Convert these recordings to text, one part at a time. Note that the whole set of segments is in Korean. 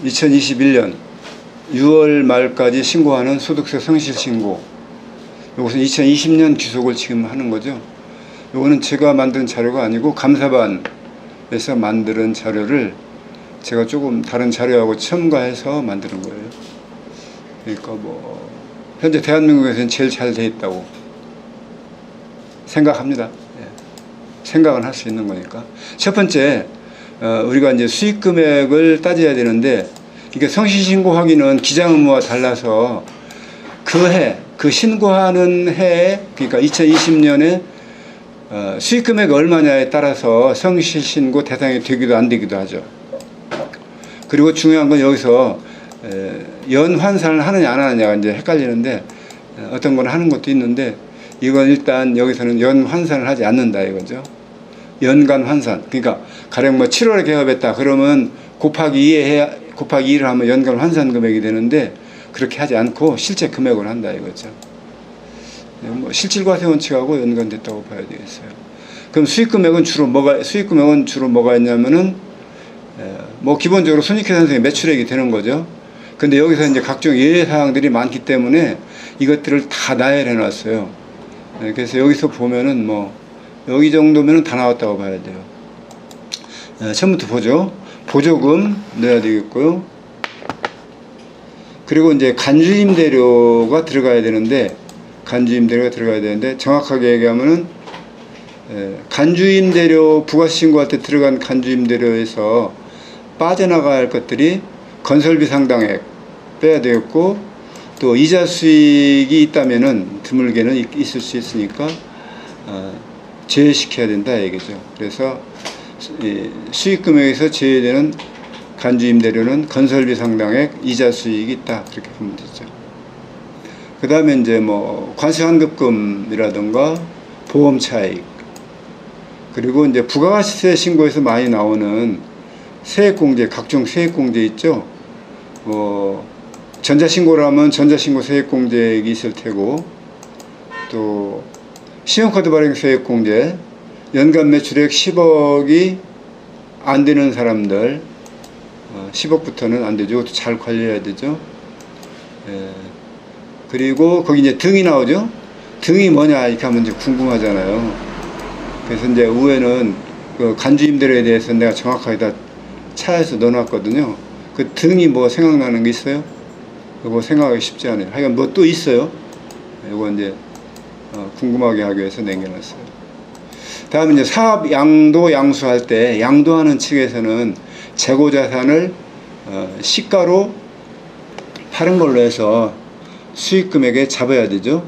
2021년 6월 말까지 신고하는 소득세 성실신고, 이것은 2020년 귀속을 지금 하는 거죠. 이거는 제가 만든 자료가 아니고 감사반에서 만든 자료를 제가 조금 다른 자료하고 첨가해서 만드는 거예요. 그러니까 뭐 현재 대한민국에서는 제일 잘 돼 있다고 생각합니다. 생각은 할 수 있는 거니까. 첫 번째, 우리가 이제 수익 금액을 따져야 되는데, 이게 성실신고 확인은 기장 의무와 달라서 그 신고하는 해에, 그러니까 2020년에 수익 금액이 얼마냐에 따라서 성실신고 대상이 되기도 안 되기도 하죠. 그리고 중요한 건 여기서 연환산을 하느냐 안 하느냐가 이제 헷갈리는데, 어떤 건 하는 것도 있는데, 이건 일단 여기서는 연환산을 하지 않는다 이거죠. 연간 환산. 그러니까 가령 뭐 7월에 개업했다 그러면 곱하기 2를 하면 연간 환산 금액이 되는데, 그렇게 하지 않고 실제 금액을 한다 이거죠. 뭐 실질과세 원칙하고 연관됐다고 봐야 되겠어요. 그럼 수익 금액은 주로 뭐가 있냐면은 뭐 기본적으로 손익계산서의 매출액이 되는 거죠. 근데 여기서 이제 각종 예외 사항들이 많기 때문에 이것들을 다 나열해 놨어요. 그래서 여기서 보면은 뭐 여기 정도면은 다 나왔다고 봐야 돼요. 처음부터 보죠. 보조금 넣어야 되겠고요. 그리고 이제 간주임대료가 들어가야 되는데, 정확하게 얘기하면은 간주임대료 부가신고할 때 들어간 간주임대료에서 빠져나가야 할 것들이 건설비 상당액 빼야 되겠고, 또 이자 수익이 있다면은 드물게는 있을 수 있으니까 제외시켜야 된다 얘기죠. 그래서 수익금액에서 제외되는 간주임대료는 건설비 상당액, 이자 수익이 있다, 그렇게 보면 되죠. 그 다음에 이제 뭐 관세환급금이라든가 보험차익, 그리고 이제 부가가치세 신고에서 많이 나오는 세액공제, 각종 세액공제 있죠. 전자신고를 하면 전자신고 세액공제액이 있을 테고, 또 신용카드 발행 세액공제, 연간 매출액 10억이 안 되는 사람들, 10억부터는 안 되죠. 그것도 잘 관리해야 되죠. 그리고 거기 이제 등이 나오죠. 등이 뭐냐 이렇게 하면 이제 궁금하잖아요. 그래서 이제 위에는 그 간주임대료에 대해서 내가 정확하게 다 차에서 넣어놨거든요. 그 등이 뭐 생각나는 게 있어요? 그거 생각하기 쉽지 않아요. 하여간 뭐 또 있어요. 이거 이제 궁금하게 하기 위해서 남겨놨어요. 다음에 이제 사업 양도 양수할 때, 양도하는 측에서는 재고자산을 시가로 파는 걸로 해서 수익금액에 잡아야 되죠.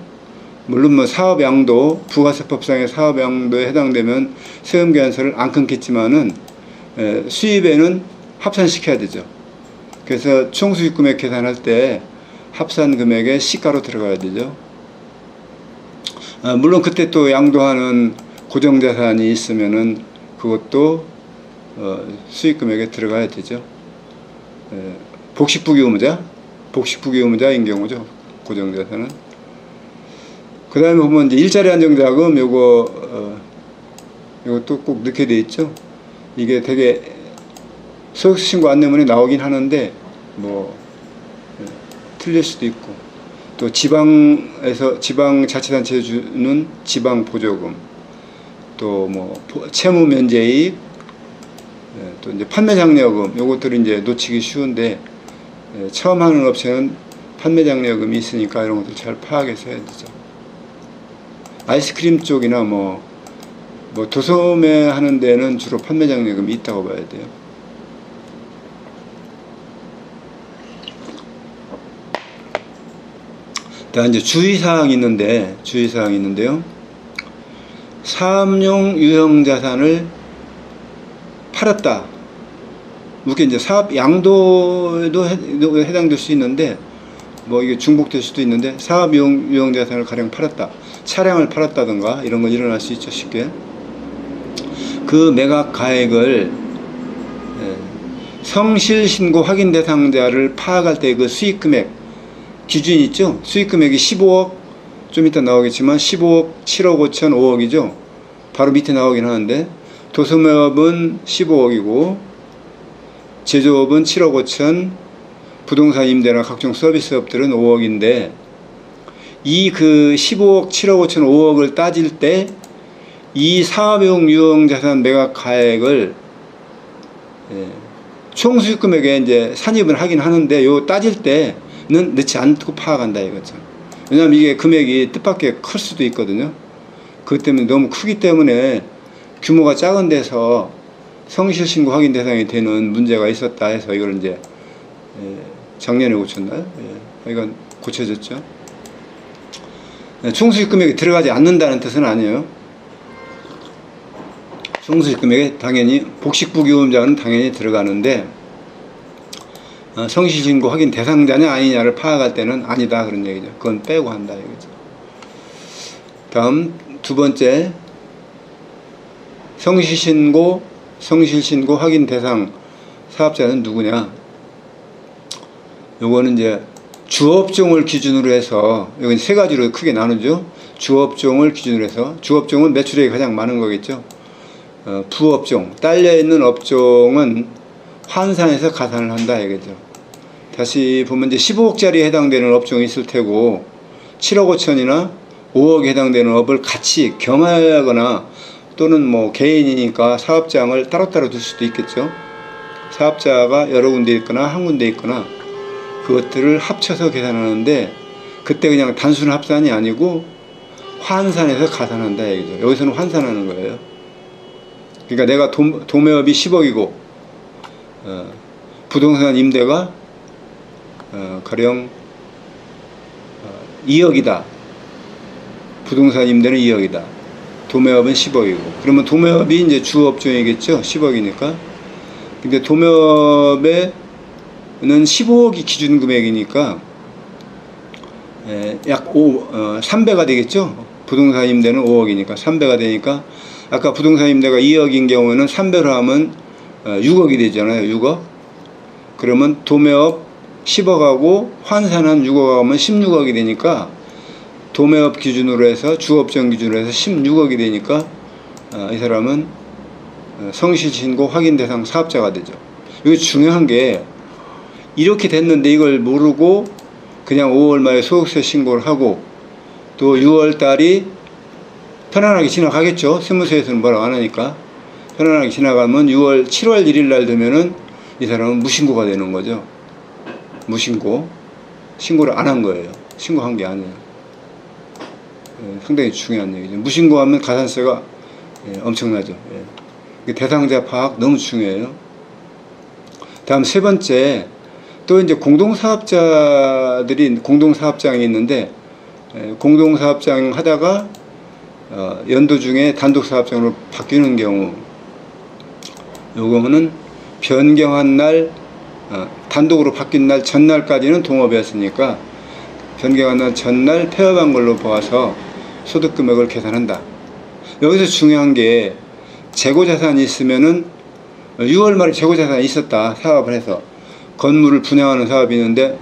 물론 뭐 사업 양도, 부가세법상의 사업 양도에 해당되면 세금계산서를 안 끊겠지만은 수입에는 합산시켜야 되죠. 그래서 총수익금액 계산할 때 합산금액에 시가로 들어가야 되죠. 물론 그때 또 양도하는 고정자산이 있으면은 그것도 수익금액에 들어가야 되죠. 복식부기의무자인 경우죠. 고정자산은. 그 다음에 보면 이제 일자리 안정자금, 요것도 꼭 넣게 돼 있죠. 이게 되게 소득신고 안내문에 나오긴 하는데, 뭐, 틀릴 수도 있고, 또 지방자치단체에 주는 지방보조금, 또 뭐, 채무면제이익, 또 이제 판매장려금, 요것들이 이제 놓치기 쉬운데, 처음 하는 업체는 판매장려금이 있으니까 이런 것들 잘 파악해서 해야 되죠. 아이스크림 쪽이나 뭐 도소매 하는 데는 주로 판매장려금이 있다고 봐야 돼요. 다음 이제 주의사항이 있는데요. 사업용 유형자산을 팔았다. 이게 이제 사업 양도에도 해당될 수 있는데, 뭐 이게 중복될 수도 있는데, 사업용 유형자산을 가령 팔았다. 차량을 팔았다든가 이런 건 일어날 수 있죠, 쉽게. 그 매각 가액을 성실신고 확인 대상자를 파악할 때 그 수익금액 기준이 있죠. 수익금액이 15억, 좀 이따 나오겠지만 15억, 7억 5천, 5억이죠. 바로 밑에 나오긴 하는데, 도소매업은 15억이고 제조업은 7억 5천, 부동산 임대나 각종 서비스업들은 5억인데 이 그 15억, 7억 5천, 5억을 따질 때 이 사업용 유형 자산 매각 가액을 총 수익 금액에 이제 산입을 하긴 하는데 요 따질 때는 넣지 않고 파악한다 이거죠. 왜냐하면 이게 금액이 뜻밖의 클 수도 있거든요. 그것 때문에 너무 크기 때문에 규모가 작은 데서 성실신고 확인 대상이 되는 문제가 있었다 해서 이걸 이제 작년에 고쳤나요? 이건 고쳐졌죠. 총수익 금액이 들어가지 않는다는 뜻은 아니에요. 총수익 금액에 당연히 복식부기금자는 당연히 들어가는데 성실신고 확인 대상자냐 아니냐를 파악할 때는 아니다 그런 얘기죠. 그건 빼고 한다 이거죠. 다음 두 번째, 성실신고 확인 대상 사업자는 누구냐? 요거는 이제 주업종을 기준으로 해서, 여기 세 가지로 크게 나누죠. 주업종을 기준으로 해서, 주업종은 매출액이 가장 많은 거겠죠. 부업종, 딸려있는 업종은 환산해서 가산을 한다 이거죠. 다시 보면 이제 15억짜리에 해당되는 업종이 있을 테고 7억 5천이나 5억에 해당되는 업을 같이 겸하거나 또는 뭐 개인이니까 사업장을 따로따로 둘 수도 있겠죠. 사업자가 여러 군데 있거나 한 군데 있거나 그것들을 합쳐서 계산하는데 그때 그냥 단순 합산이 아니고 환산해서 가산한다 얘기죠. 여기서는 환산하는 거예요. 그러니까 내가 도매업이 10억이고 부동산 임대가 가령 2억이다. 부동산 임대는 2억이다. 도매업은 10억이고. 그러면 도매업이 이제 주업종이겠죠. 10억이니까. 근데 도매업에는 15억이 기준 금액이니까 약 3배가 되겠죠. 부동산 임대는 5억이니까 3배가 되니까 아까 부동산 임대가 2억인 경우에는 3배로 하면 6억이 되잖아요. 6억. 그러면 도매업 10억하고 환산한 6억 하면 16억이 되니까 도매업 기준으로 해서 주업종 기준으로 해서 16억이 되니까 이 사람은 성실신고 확인 대상 사업자가 되죠. 이게 중요한 게 이렇게 됐는데 이걸 모르고 그냥 5월 말에 소득세 신고를 하고 또 6월 달이 편안하게 지나가겠죠. 세무서에서는 뭐라고 안 하니까. 편안하게 지나가면 7월 1일 날 되면은 이 사람은 무신고가 되는 거죠. 무신고. 신고를 안 한 거예요. 신고한 게 아니에요. 상당히 중요한 얘기죠. 무신고하면 가산세가 엄청나죠. 대상자 파악 너무 중요해요. 다음 세 번째, 또 이제 공동사업자들이 공동사업장이 있는데 공동사업장 하다가 연도 중에 단독사업장으로 바뀌는 경우, 요거는 변경한 날 단독으로 바뀐 날 전날까지는 동업이었으니까 변경한 날 전날 폐업한 걸로 보아서 소득금액을 계산한다. 여기서 중요한 게 재고자산이 있으면은 6월 말에 재고자산이 있었다. 사업을 해서 건물을 분양하는 사업이 있는데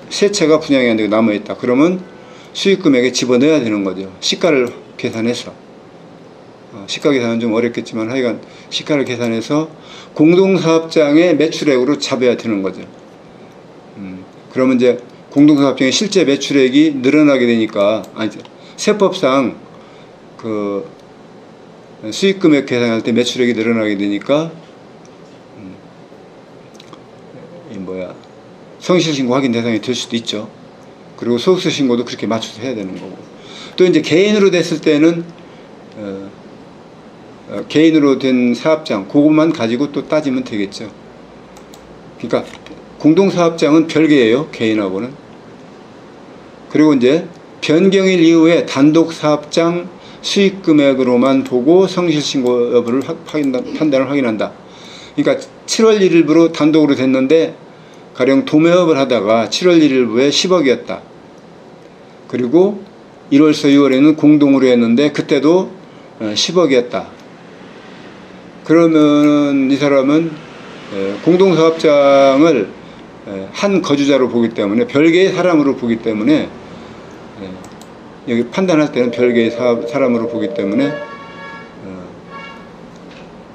세 채가 분양이 안 되고 남아있다. 그러면 수익금액에 집어넣어야 되는 거죠. 시가를 계산해서. 시가 계산은 좀 어렵겠지만 하여간 시가를 계산해서 공동사업장의 매출액으로 잡아야 되는 거죠. 그러면 이제 공동사업장의 실제 매출액이 늘어나게 되니까, 세법상 그 수익금액 계산할 때 매출액이 늘어나게 되니까 성실신고 확인 대상이 될 수도 있죠. 그리고 소득세 신고도 그렇게 맞춰서 해야 되는 거고. 또 이제 개인으로 됐을 때는 개인으로 된 사업장 그것만 가지고 또 따지면 되겠죠. 그러니까 공동사업장은 별개예요. 개인하고는. 그리고 이제 변경일 이후에 단독사업장 수익금액으로만 보고 성실신고 여부를 판단을 확인한다. 그러니까 7월 1일부로 단독으로 됐는데 가령 도매업을 하다가 7월 1일부에 10억이었다. 그리고 1월서 6월에는 공동으로 했는데 그때도 10억이었다. 그러면 이 사람은 공동사업장을 한 거주자로 보기 때문에 별개의 사람으로 보기 때문에 여기 판단할 때는 별개의 사람으로 보기 때문에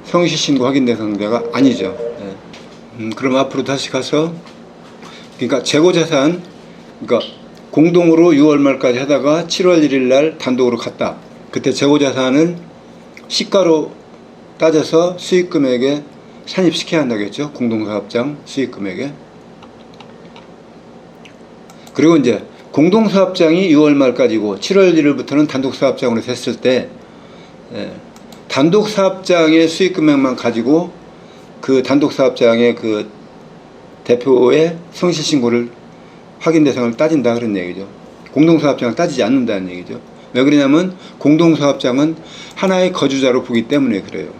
성실신고 확인 대상자가 아니죠. 그럼 앞으로 다시 가서, 그러니까 재고자산, 그러니까 공동으로 6월 말까지 하다가 7월 1일 날 단독으로 갔다. 그때 재고자산은 시가로 따져서 수익금액에 산입시켜야 한다겠죠. 공동사업장 수익금액에. 그리고 이제 공동사업장이 6월 말까지고 7월 1일부터는 단독사업장으로 됐을 때, 단독사업장의 수익금액만 가지고 그 단독사업장의 그 대표의 성실신고를 확인 대상을 따진다 그런 얘기죠. 공동사업장을 따지지 않는다는 얘기죠. 왜 그러냐면 공동사업장은 하나의 거주자로 보기 때문에 그래요.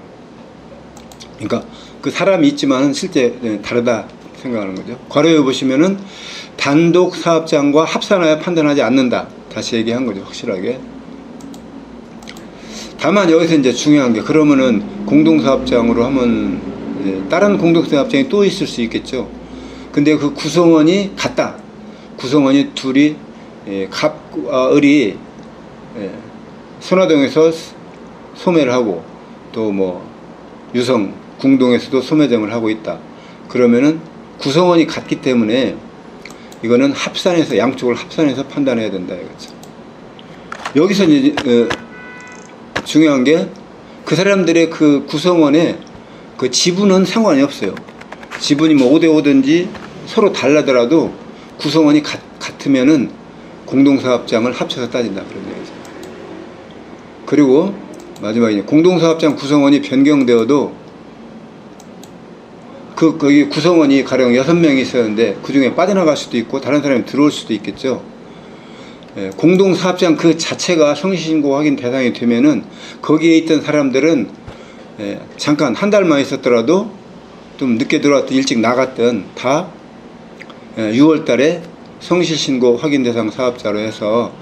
그러니까 그 사람이 있지만은 실제 다르다 생각하는 거죠. 괄호에 보시면은 단독사업장과 합산하여 판단하지 않는다. 다시 얘기한 거죠. 확실하게. 다만 여기서 이제 중요한 게, 그러면은 공동사업장으로 하면 다른 공동사업장이 또 있을 수 있겠죠. 근데 그 구성원이 같다. 구성원이 둘이 을이 선화동에서 소매를 하고 또 뭐 유성, 궁동에서도 소매점을 하고 있다. 그러면은 구성원이 같기 때문에 이거는 합산해서, 양쪽을 합산해서 판단해야 된다 이거죠. 여기서 이제 중요한 게, 그 사람들의 그 구성원의 그 지분은 상관이 없어요. 지분이 뭐 5대5든지 서로 달라더라도 구성원이 같으면은 공동사업장을 합쳐서 따진다 그런 얘기죠. 그리고 마지막에 공동사업장 구성원이 변경되어도 거기 구성원이 가령 6명이 있었는데 그 중에 빠져나갈 수도 있고 다른 사람이 들어올 수도 있겠죠. 공동사업장 그 자체가 성실신고 확인 대상이 되면은 거기에 있던 사람들은 잠깐 한 달만 있었더라도 좀 늦게 들어왔든 일찍 나갔든 다 6월 달에 성실신고 확인 대상 사업자로 해서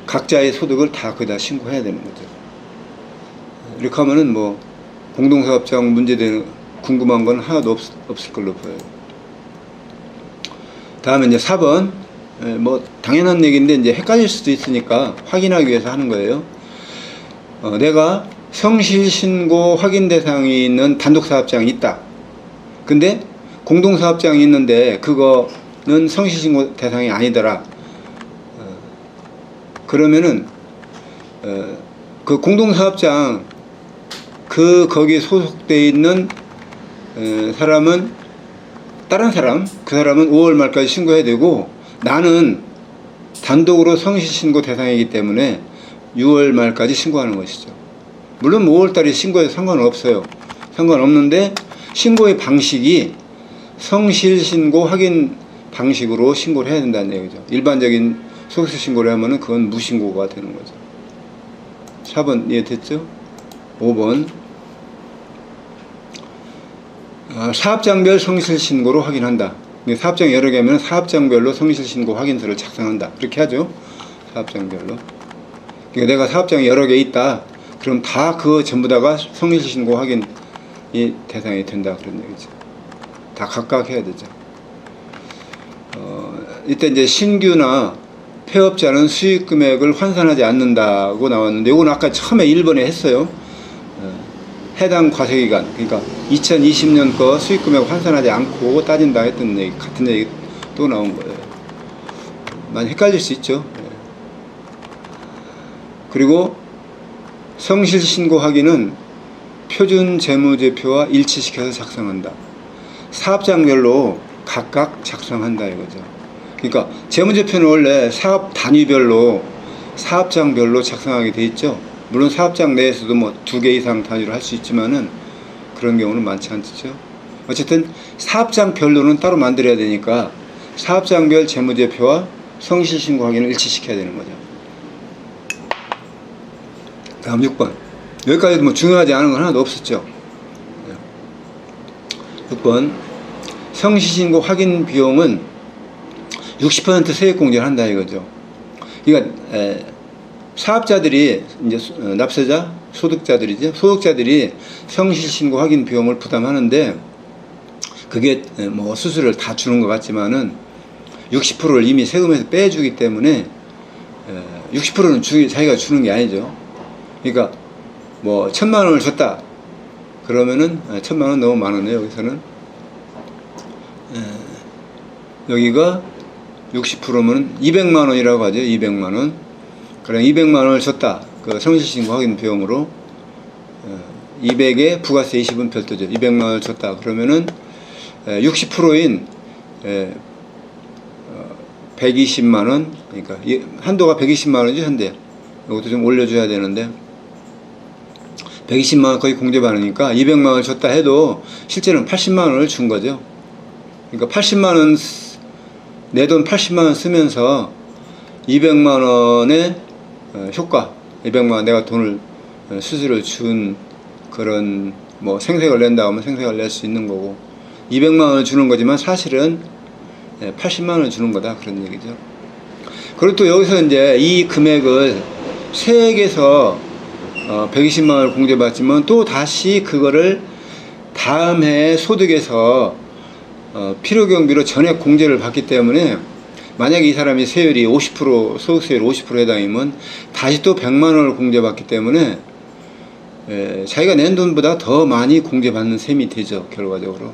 각자의 소득을 다 거기다 신고해야 되는 거죠. 이렇게 하면은 뭐 공동사업장 문제되는 궁금한 건 하나도 없을 걸로 보여요. 다음에 이제 4번, 뭐 당연한 얘기인데 이제 헷갈릴 수도 있으니까 확인하기 위해서 하는 거예요. 내가 성실신고 확인 대상이 있는 단독사업장이 있다. 근데 공동사업장이 있는데 그거는 성실신고 대상이 아니더라. 그러면은 그 공동사업장 거기에 소속되어 있는 사람은 다른 사람, 그 사람은 5월 말까지 신고해야 되고, 나는 단독으로 성실신고 대상이기 때문에 6월 말까지 신고하는 것이죠. 물론 5월 달에 신고해도 상관은 없어요. 상관없는데 신고의 방식이 성실신고 확인 방식으로 신고를 해야 된다는 얘기죠. 일반적인 소득세 신고를 하면은 그건 무신고가 되는 거죠. 4번 이해됐죠? 5번 사업장별 성실신고로 확인한다. 사업장이 여러 개면 사업장별로 성실신고 확인서를 작성한다. 그렇게 하죠. 사업장별로. 그러니까 내가 사업장이 여러 개 있다. 그럼 다 전부 다가 성실신고 확인이 대상이 된다. 그런 얘기죠. 다 각각 해야 되죠. 이때 이제 신규나 폐업자는 수익금액을 환산하지 않는다고 나왔는데, 이건 아까 처음에 1번에 했어요. 해당 과세기간, 그러니까 2020년 거 수익금액 환산하지 않고 따진다 했던 얘기, 같은 얘기 또 나온 거예요. 많이 헷갈릴 수 있죠. 그리고 성실신고 확인은 표준 재무제표와 일치시켜서 작성한다. 사업장별로 각각 작성한다 이거죠. 그러니까 재무제표는 원래 사업 단위별로, 사업장별로 작성하게 돼 있죠. 물론 사업장 내에서도 뭐 2개 이상 단위로 할 수 있지만은 그런 경우는 많지 않죠. 어쨌든 사업장별로는 따로 만들어야 되니까 사업장별 재무제표와 성실신고 확인을 일치시켜야 되는 거죠. 다음 6번. 여기까지도 뭐 중요하지 않은 건 하나도 없었죠. 6번. 성실신고 확인 비용은 60% 세액공제를 한다 이거죠. 그러니까 사업자들이 이제 납세자, 소득자들이죠. 소득자들이 성실신고 확인 비용을 부담하는데, 그게 뭐 수수료를 다 주는 것 같지만은 60%를 이미 세금에서 빼주기 때문에 60%는 자기가 주는 게 아니죠. 그러니까 뭐 1,000만 원을 줬다. 그러면은 1,000만 원 너무 많았네요. 여기서는 여기가 60%면 200만 원이라고 하죠. 200만 원. 그럼 200만 원을 줬다. 그 성실신고 확인 비용으로 200에 부가세 20은 별도죠. 200만 원을 줬다. 그러면은 60%인 120만 원. 그러니까 한도가 120만 원이죠, 현재. 이것도 좀 올려줘야 되는데 120만 원 거의 공제받으니까 200만 원을 줬다 해도 실제는 80만 원을 준 거죠. 그러니까 80만 원, 내 돈 80만 원 쓰면서 200만 원의 효과, 200만 원 내가 돈을 수수료를 준 그런 뭐 생색을 낸다 하면 생색을 낼 수 있는 거고 200만 원을 주는 거지만 사실은 80만 원을 주는 거다 그런 얘기죠. 그리고 또 여기서 이제 이 금액을 세액에서 120만 원을 공제받지만 또 다시 그거를 다음 해 소득에서 필요경비로 전액 공제를 받기 때문에 만약에 이 사람이 세율이 50% 소득세율 50% 해당이면 다시 또 100만 원을 공제받기 때문에 자기가 낸 돈보다 더 많이 공제받는 셈이 되죠. 결과적으로.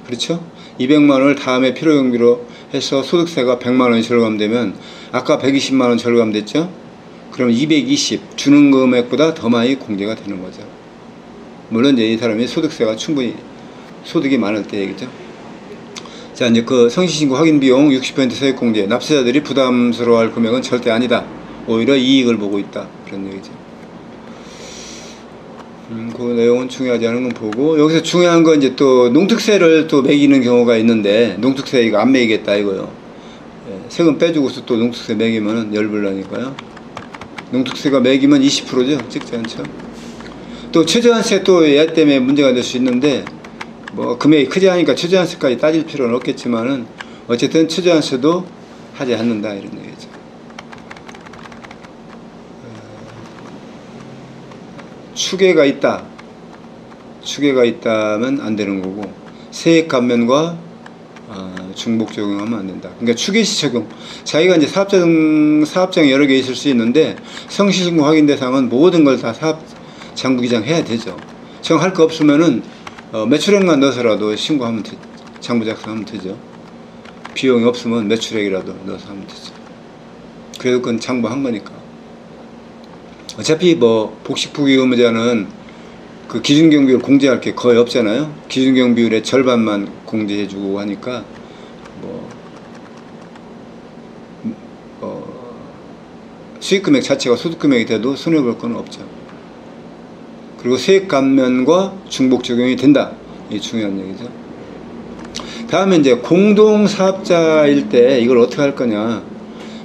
그렇죠? 200만 원을 다음에 필요경비로 해서 소득세가 100만 원이 절감되면 아까 120만 원 절감됐죠? 그럼 220 주는 금액보다 더 많이 공제가 되는 거죠. 물론 이제 이 사람이 소득세가 충분히 소득이 많을 때 얘기죠. 자, 이제 그 성실신고 확인 비용 60% 세액 공제, 납세자들이 부담스러워할 금액은 절대 아니다. 오히려 이익을 보고 있다. 그런 얘기죠. 그 내용은 중요하지 않은 건 보고, 여기서 중요한 건 이제 또 농특세를 또 매기는 경우가 있는데, 농특세 이거 안 매기겠다 이거요. 세금 빼주고서 또 농특세 매기면 열불나니까요. 농특세가 매기면 20%죠. 찍지 않죠. 또 최저한세 또 얘 때문에 문제가 될 수 있는데, 뭐 금액이 크지 않으니까 최저한세까지 따질 필요는 없겠지만은 어쨌든 최저한세도 하지 않는다 이런 얘기죠. 추계가 있다. 추계가 있다면 안 되는 거고 세액 감면과 중복 적용하면 안 된다. 그러니까 추계시 적용. 자기가 이제 사업장이 여러 개 있을 수 있는데 성실신고 확인 대상은 모든 걸 다 사업 장부기장 해야 되죠. 정할 거 없으면은 매출액만 넣어서라도 신고하면 되죠. 장부 작성하면 되죠. 비용이 없으면 매출액이라도 넣어서 하면 되죠. 그래도 그건 장부한 거니까. 어차피 뭐 복식부기 의무자는 그 기준경비율 공제할 게 거의 없잖아요. 기준경비율의 절반만 공제해주고 하니까 수익금액 자체가 소득금액이 돼도 손해볼 건 없죠. 그리고 세액 감면과 중복 적용이 된다. 이게 중요한 얘기죠. 다음에 이제 공동사업자일 때 이걸 어떻게 할 거냐.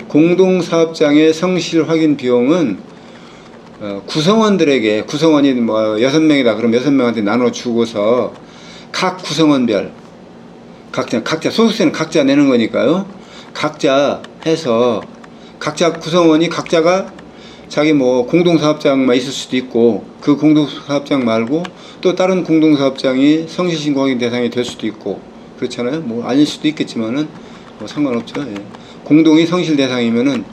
공동사업장의 성실 확인 비용은 구성원들에게, 구성원이 뭐 6명이다 그럼 6명한테 나눠주고서 각 구성원별 각자 소득세는 각자 내는 거니까요. 각자 해서 각자 구성원이 각자가 자기 뭐 공동사업장만 있을 수도 있고 그 공동사업장 말고 또 다른 공동사업장이 성실신고 확인 대상이 될 수도 있고 그렇잖아요. 뭐 아닐 수도 있겠지만은 뭐 상관없죠. 예. 공동이 성실 대상이면은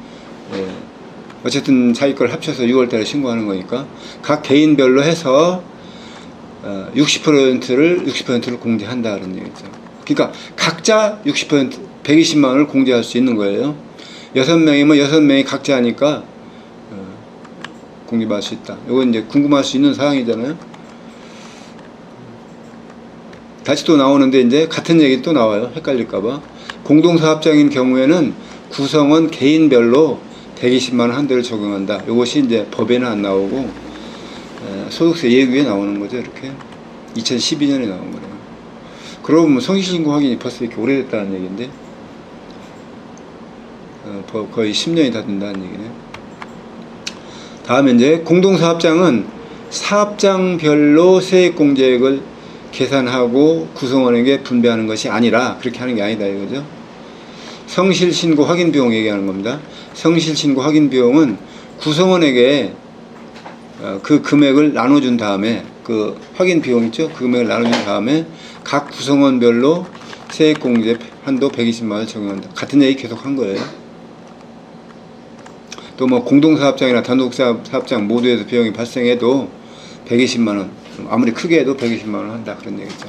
어쨌든 자기 걸 합쳐서 6월달에 신고하는 거니까 각 개인별로 해서 60%를 공제한다는 얘기죠. 그러니까 각자 60% 120만 원을 공제할 수 있는 거예요. 6명이면 6명이 각자 하니까 공제받을 수 있다. 이건 이제 궁금할 수 있는 사항이잖아요. 다시 또 나오는데 이제 같은 얘기 또 나와요. 헷갈릴까봐. 공동사업장인 경우에는 구성원 개인별로 120만 원 한도를 적용한다. 이것이 이제 법에는 안 나오고 소득세 예규에 나오는 거죠. 이렇게 2012년에 나온 거예요. 그러고 보면 성실신고 확인이 벌써 이렇게 오래됐다는 얘기인데 거의 10년이 다 된다는 얘기네요. 다음에 이제 공동사업장은 사업장별로 세액공제액을 계산하고 구성원에게 분배하는 것이 아니라 그렇게 하는 게 아니다 이거죠. 성실신고 확인 비용 얘기하는 겁니다. 성실신고 확인 비용은 구성원에게 그 금액을 나눠준 다음에 그 확인 비용 있죠? 그 금액을 나눠준 다음에 각 구성원별로 세액공제 한도 120만 원을 적용한다. 같은 얘기 계속 한 거예요. 또 뭐 공동사업장이나 단독사업장 모두에서 비용이 발생해도 120만 원, 아무리 크게 해도 120만 원 한다 그런 얘기죠.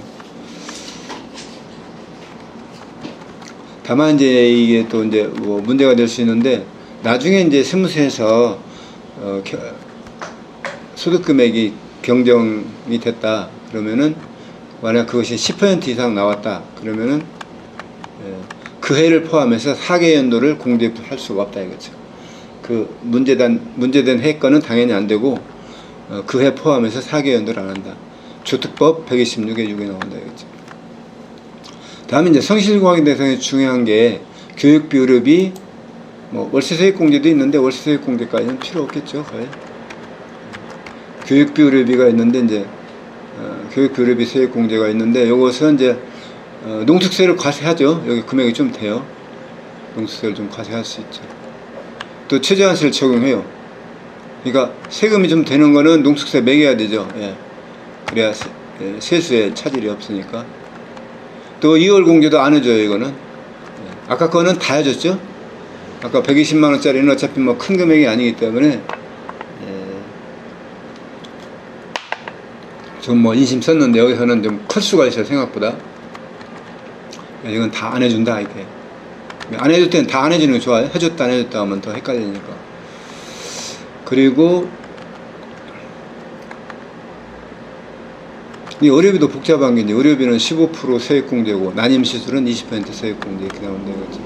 다만 이제 이게 또 이제 뭐 문제가 될 수 있는데, 나중에 이제 세무서에서 소득 금액이 경정이 됐다 그러면은, 만약 그것이 10% 이상 나왔다 그러면은 그 해를 포함해서 4개 연도를 공제할 수가 없다 이거죠. 그 문제된 해 거는 당연히 안 되고 그 해 포함해서 4개 연도를 안 한다. 주특법 126에 6에 나온다 이거죠. 다음에 이제 성실신고 확인 대상에 중요한 게 교육비 의료비, 뭐 월세 세액 공제도 있는데 월세 세액 공제까지는 필요 없겠죠 거의. 교육비 의료비가 있는데 이제 교육비 의료비 세액 공제가 있는데, 요것은 이제 농축세를 과세하죠. 여기 금액이 좀 돼요. 농축세를 좀 과세할 수 있죠. 또 최저한세를 적용해요. 그러니까 세금이 좀 되는 거는 농축세 매겨야 되죠. 예. 그래야 세수에 차질이 없으니까. 또 2월 공제도 안 해줘요 이거는. 아까 거는 다 해줬죠. 아까 120만원짜리는 어차피 뭐 큰 금액이 아니기 때문에 좀 뭐 인심 썼는데, 여기서는 좀 클 수가 있어요 생각보다. 이건 다 안 해준다 이게. 안 해줄 때는 다 안 해주는 게 좋아요. 해줬다 안 해줬다 하면 더 헷갈리니까. 그리고 이 의료비도 복잡한 게, 이제 의료비는 15% 세액공제고 난임시술은 20% 세액공제 이렇게 나온다 이거죠.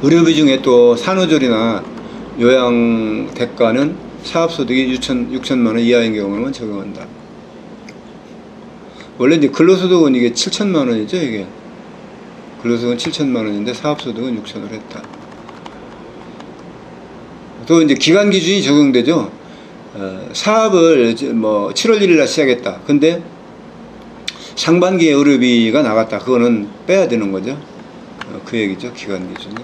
의료비 중에 또 산후조리나 요양대가는 사업소득이 6천만원 이하인 경우는 적용한다. 원래 이제 근로소득은 이게 7천만원이죠 이게. 근로소득은 7천만원인데 사업소득은 6천을 했다. 또 이제 기간 기준이 적용되죠. 사업을 뭐 7월 1일 날 시작했다. 근데 상반기에 의료비가 나갔다. 그거는 빼야 되는 거죠. 그 얘기죠. 기간 기준이.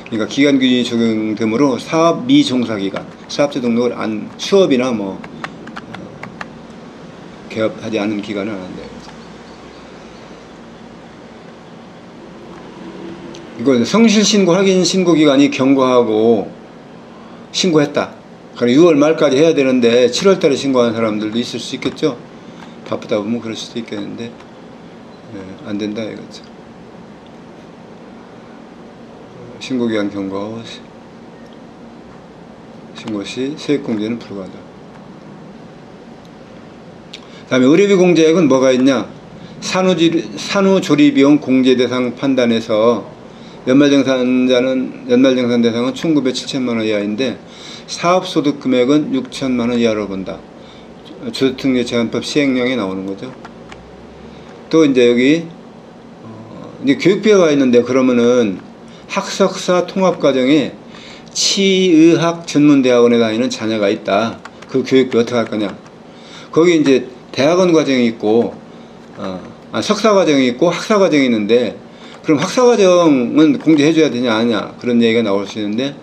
그러니까 기간 기준이 적용되므로 사업 미종사기간, 사업자 등록을 수업이나 뭐 개업하지 않은 기간을 안 한다. 이건 성실신고 확인 신고 기간이 경과하고 신고했다. 그러니까 6월 말까지 해야 되는데 7월 달에 신고한 사람들도 있을 수 있겠죠. 바쁘다 보면 그럴 수도 있겠는데 안 된다 이거죠. 신고기간 경과 후 신고 시 세액공제는 불가하다. 다음에 의료비 공제액은 뭐가 있냐. 산후조리비용 공제대상 판단에서 연말정산 대상은 1,900, 7천만원 이하인데 사업소득 금액은 6천만원 이하로 본다. 주택특례제한법 시행령에 나오는 거죠. 또 이제 여기 이제 교육비가 와 있는데, 그러면은 학석사 통합과정에 치의학전문대학원에 다니는 자녀가 있다. 그 교육비 어떻게 할 거냐. 거기 이제 대학원 과정이 있고 석사 과정이 있고 학사 과정이 있는데, 그럼 학사 과정은 공제해줘야 되냐 아니냐 그런 얘기가 나올 수 있는데,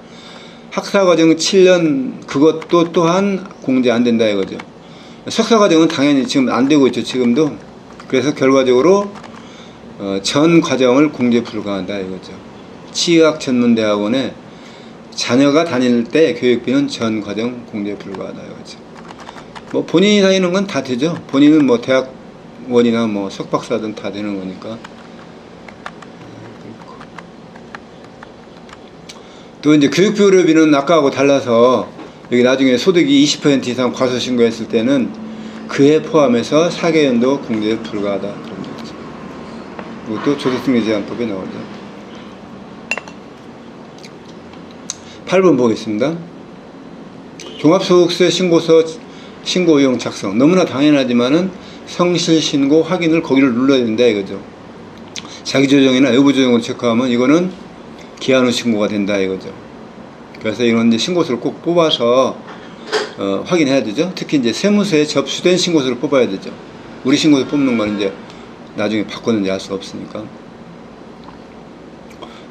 학사 과정 7년 그것도 또한 공제 안 된다 이거죠. 석사 과정은 당연히 지금 안 되고 있죠 지금도. 그래서 결과적으로 전 과정을 공제 불가한다 이거죠. 치의학전문대학원에 자녀가 다닐 때 교육비는 전 과정 공제 불가하다 이거죠. 뭐 본인이 다니는 건 다 되죠. 본인은 뭐 대학원이나 뭐 석박사든 다 되는 거니까. 또 이제 교육비 의료비는 아까하고 달라서 여기 나중에 소득이 20% 이상 과소신고했을 때는 그해 포함해서 4개 연도 공제 불가하다 그런 거죠. 이것도 조세특례제한법에 나오죠. 8번 보겠습니다. 종합소득세 신고서 신고 의용 작성. 너무나 당연하지만은 성실신고 확인을 거기를 눌러야 된다 이거죠. 자기조정이나 여부조정을 체크하면 이거는 기한 후 신고가 된다 이거죠. 그래서 이런 이제 신고서를 꼭 뽑아서 확인해야 되죠. 특히 이제 세무서에 접수된 신고서를 뽑아야 되죠. 우리 신고서 뽑는 건 이제 나중에 바꿨는지 알 수 없으니까.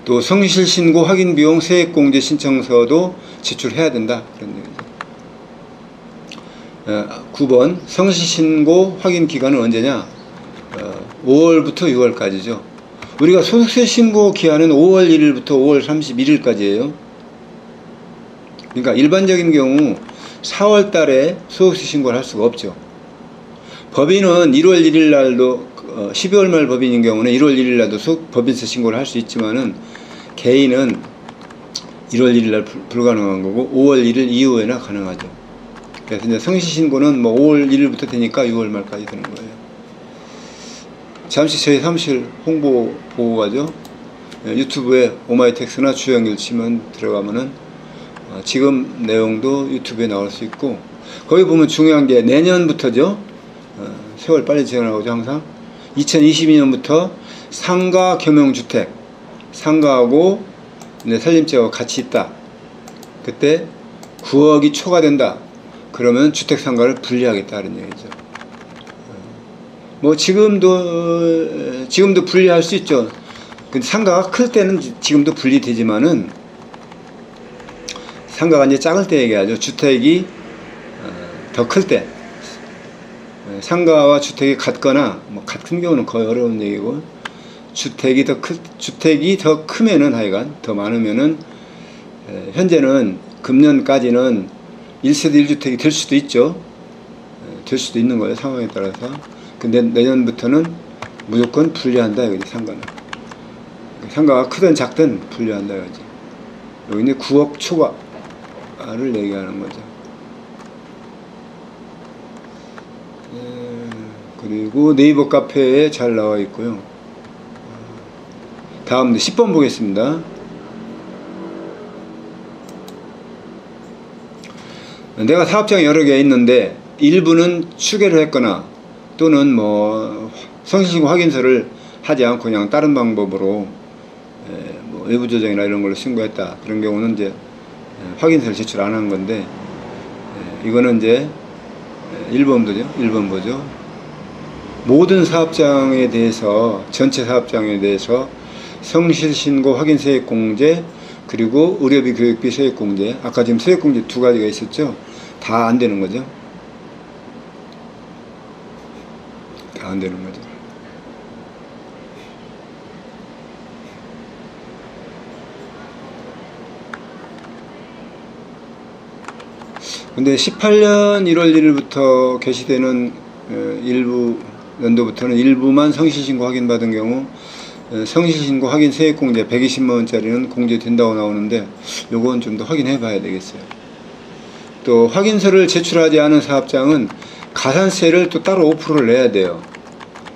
또 성실신고 확인 비용 세액공제 신청서도 제출해야 된다 그런 얘기죠. 9번 성실신고 확인 기간은 언제냐. 5월부터 6월까지죠. 우리가 소득세 신고 기한은 5월 1일부터 5월 31일까지예요. 그러니까 일반적인 경우 4월 달에 소득세 신고를 할 수가 없죠. 법인은 1월 1일 날도 12월 말 법인인 경우는 1월 1일 날도 법인세 신고를 할 수 있지만은 개인은 1월 1일 날 불가능한 거고 5월 1일 이후에나 가능하죠. 그래서 이제 성실 신고는 뭐 5월 1일부터 되니까 6월 말까지 되는 거예요. 잠시 저희 사무실 홍보 보고 가죠. 유튜브에 오마이텍스나 주연길 치면 들어가면은 지금 내용도 유튜브에 나올 수 있고, 거기 보면 중요한 게 내년부터죠. 세월 빨리 지나가죠. 항상 2022년부터 상가 겸용주택, 상가하고 살림죄가 같이 있다. 그때 9억이 초과된다. 그러면 주택상가를 분리하겠다는 얘기죠. 뭐 지금도 분리할 수 있죠. 근데 상가가 클 때는 지금도 분리되지만은, 상가가 이제 작을 때 얘기하죠. 주택이 더 클 때, 상가와 주택이 같거나 뭐 같은 경우는 거의 어려운 얘기고, 주택이 더 크면은, 하여간 더 많으면은, 현재는 금년까지는 1세대 1주택이 될 수도 있죠. 될 수도 있는 거예요, 상황에 따라서. 근데 내년부터는 무조건 분리한다 이거지. 상가가 크든 작든 분리한다 이거지. 여기는 9억 초과를 얘기하는 거죠. 그리고 네이버 카페에 잘 나와 있고요. 다음 10번 보겠습니다. 내가 사업장이 여러 개 있는데 일부는 추계를 했거나 또는 뭐 성실신고 확인서를 하지 않고 그냥 다른 방법으로 뭐 외부 조정이나 이런 걸로 신고했다. 그런 경우는 이제 확인서를 제출 안 한 건데, 이거는 이제 1번 보죠. 모든 사업장에 대해서, 전체 사업장에 대해서 성실신고 확인 세액공제, 그리고 의료비 교육비 세액공제, 아까 지금 세액공제 두 가지가 있었죠. 다 안 되는 거죠. 다 안 되는 거죠. 근데 18년 1월 1일부터 개시되는 일부 연도부터는 일부만 성실신고 확인받은 경우 성실신고 확인 세액공제 120만원짜리는 공제된다고 나오는데, 요건 좀 더 확인해 봐야 되겠어요. 또 확인서를 제출하지 않은 사업장은 가산세를 또 따로 5%를 내야 돼요.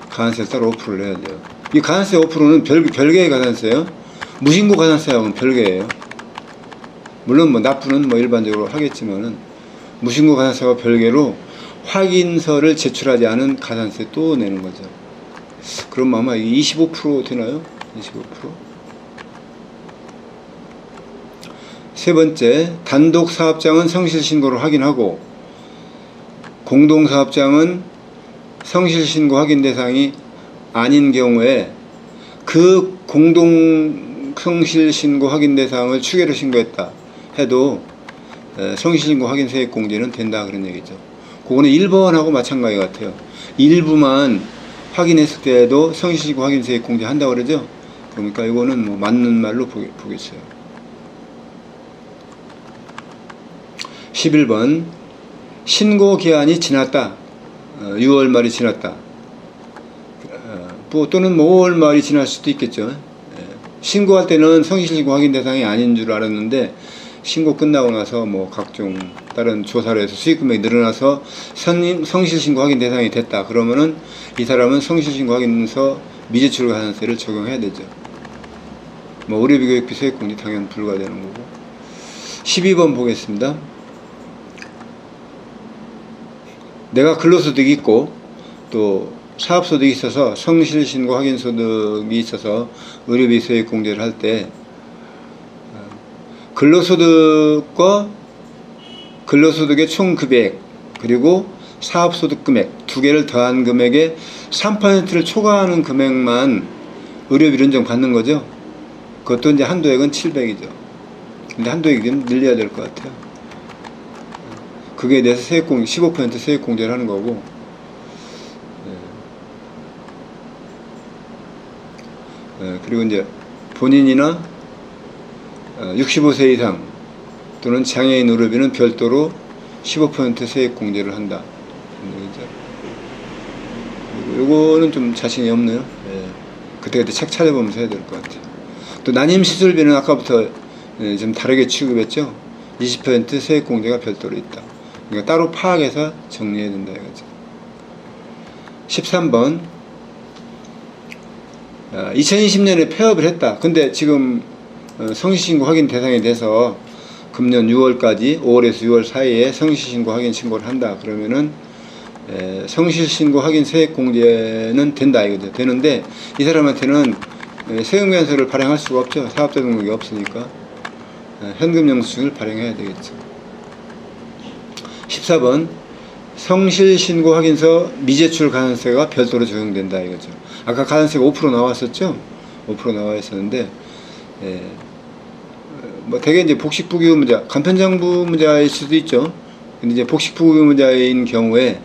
가산세를 따로 5%를 내야 돼요. 이 가산세 5%는 별개의 가산세예요. 무신고 가산세하고는 별개예요. 물론 뭐 납부는 뭐 일반적으로 하겠지만은, 무신고 가산세와 별개로 확인서를 제출하지 않은 가산세 또 내는 거죠. 그럼 아마 25% 되나요? 25%? 세 번째, 단독 사업장은 성실신고를 확인하고 공동사업장은 성실신고 확인 대상이 아닌 경우에 그 공동 성실신고 확인 대상을 추계로 신고했다 해도 성실신고 확인 세액공제는 된다, 그런 얘기죠. 그거는 1번하고 마찬가지 같아요. 일부만 확인했을 때에도 성실신고 확인 세액공제 한다고 그러죠. 그러니까 이거는 뭐 맞는 말로 보겠어요. 11번, 신고 기한이 지났다. 6월 말이 지났다. 또는 뭐 5월 말이 지날 수도 있겠죠. 신고할 때는 성실신고 확인 대상이 아닌 줄 알았는데, 신고 끝나고 나서 뭐 각종 다른 조사를 해서 수익금액이 늘어나서 성실신고 확인 대상이 됐다. 그러면은 이 사람은 성실신고 확인서 미제출 가산세를 적용해야 되죠. 뭐 의료비 교육비 세액공제 당연 불가되는 거고. 12번 보겠습니다. 내가 근로소득이 있고 또 사업소득이 있어서 성실신고 확인소득이 있어서 의료비 세액공제를 할 때 근로소득과 근로소득의 총 금액 그리고 사업소득 금액 두 개를 더한 금액의 3%를 초과하는 금액만 의료비를 인정받는 거죠. 그것도 이제 한도액은 700이죠. 근데 한도액이 좀 늘려야 될 것 같아요. 그게 대해서 세액공제 15% 세액공제를 하는 거고, 그리고 이제 본인이나 65세 이상 또는 장애인 의료비는 별도로 15% 세액공제를 한다. 그리고 요거는 좀 자신이 없네요. 예. 그때 책 찾아보면서 해야 될 것 같아요. 또 난임 시술비는 아까부터 좀 다르게 취급했죠. 20% 세액공제가 별도로 있다. 그러니까 따로 파악해서 정리해야 된다 이거죠. 13번 2020년에 폐업을 했다. 근데 지금 성실신고 확인 대상이 돼서 금년 6월까지 5월에서 6월 사이에 성실신고 확인 신고를 한다. 그러면은 성실신고 확인 세액공제는 된다 이거죠. 되는데 이 사람한테는 세금면세를 발행할 수가 없죠. 사업자 등록이 없으니까 현금 영수증을 발행해야 되겠죠. 14번 성실신고 확인서 미제출 가산세가 별도로 적용된다 이거죠. 아까 가산세가 5% 나왔었죠. 5% 나와 있었는데 뭐 대개 이제 복식부기의무자, 간편장부의무자일 수도 있죠. 근데 이제 복식부기의무자인 경우에는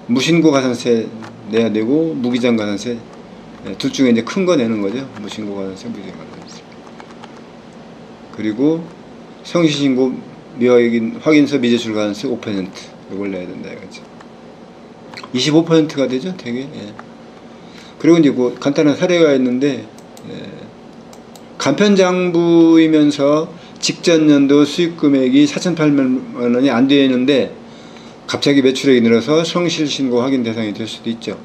무신고 가산세 내야 되고 무기장 가산세 둘 중에 이제 큰 거 내는 거죠. 무신고 가산세, 무기장 가산세. 그리고 성실신고 미확인 확인서 미제출 가산세 5% 이걸 내야 된다 이거죠. 25%가 되죠, 되게. 예. 그리고 이제 뭐 간단한 사례가 있는데 간편장부이면서 직전 연도 수익 금액이 4,800만 원이 안 되는데 갑자기 매출액이 늘어서 성실신고 확인 대상이 될 수도 있죠.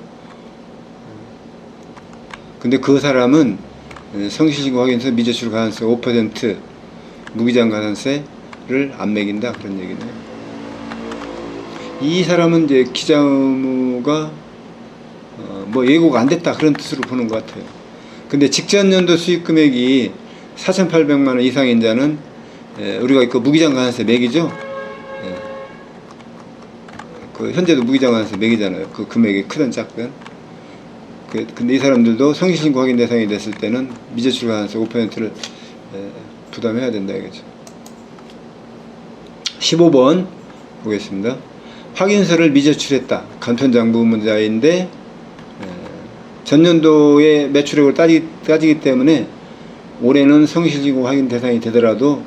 근데 그 사람은 성실신고 확인서 미제출 가산세 5% 무기장 가산세를 안 매긴다 그런 얘기네요. 이 사람은 이제 기자 의무가 뭐 예고가 안 됐다 그런 뜻으로 보는 것 같아요. 근데 직전 연도 수익 금액이 4,800만 원 이상인 자는 우리가 그 무기장 가산세 매기죠. 그 현재도 무기장 가산세 매기잖아요. 그 금액이 크든 작든. 근데 이 사람들도 성실신고 확인 대상이 됐을 때는 미제출 가산세 5%를 부담해야 된다 이거죠. 15번 보겠습니다. 확인서를 미제출했다. 간편장부 의무자인데 전년도의 매출액을 따지기 때문에 올해는 성실신고 확인 대상이 되더라도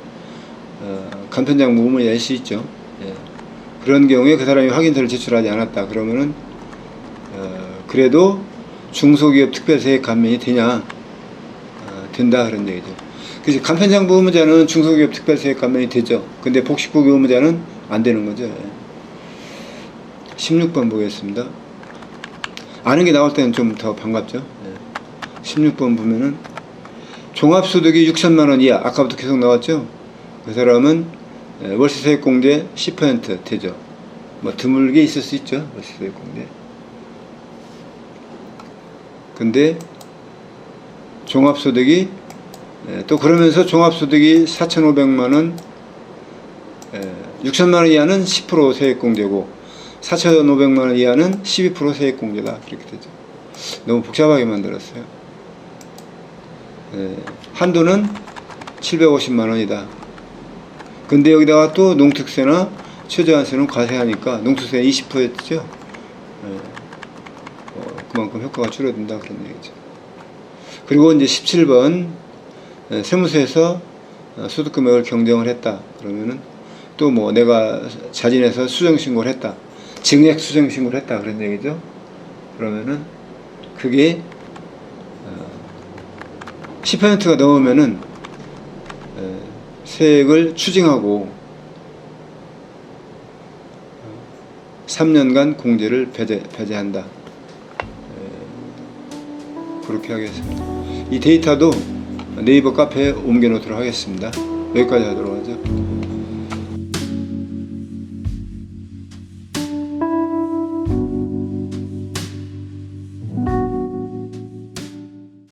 간편장부 의무자일 수 있죠. 그런 경우에 그 사람이 확인서를 제출하지 않았다. 그러면은 그래도 중소기업 특별세액 감면이 되냐? 된다 그런 얘기죠. 그래서 간편장부 의무자는 중소기업 특별세액 감면이 되죠. 근데 복식부기 의무자는 안 되는 거죠. 16번 보겠습니다. 아는 게 나올 때는 좀 더 반갑죠. 16번 보면은 종합소득이 6천만 원 이하, 아까부터 계속 나왔죠. 그 사람은 월세세액공제 10% 되죠. 뭐 드물게 있을 수 있죠. 월세세액공제. 근데 종합소득이 또 그러면서 종합소득이 4,500만 원 6천만 원 이하는 10% 세액공제고 4,500만 원 이하는 12% 세액공제다. 그렇게 되죠. 너무 복잡하게 만들었어요. 한도는 750만 원이다. 근데 여기다가 또 농특세나 최저한세는 과세하니까 농특세 20%였죠. 그만큼 효과가 줄어든다. 그런 얘기죠. 그리고 이제 17번 세무서에서 소득금액을 경정을 했다. 그러면은 또 뭐 내가 자진해서 수정신고를 했다. 증액 수정신고를 했다. 그런 얘기죠. 그러면은 그게 10%가 넘으면은 세액을 추징하고 3년간 공제를 배제한다. 그렇게 하겠습니다. 이 데이터도 네이버 카페에 옮겨 놓도록 하겠습니다. 여기까지 하도록 하죠.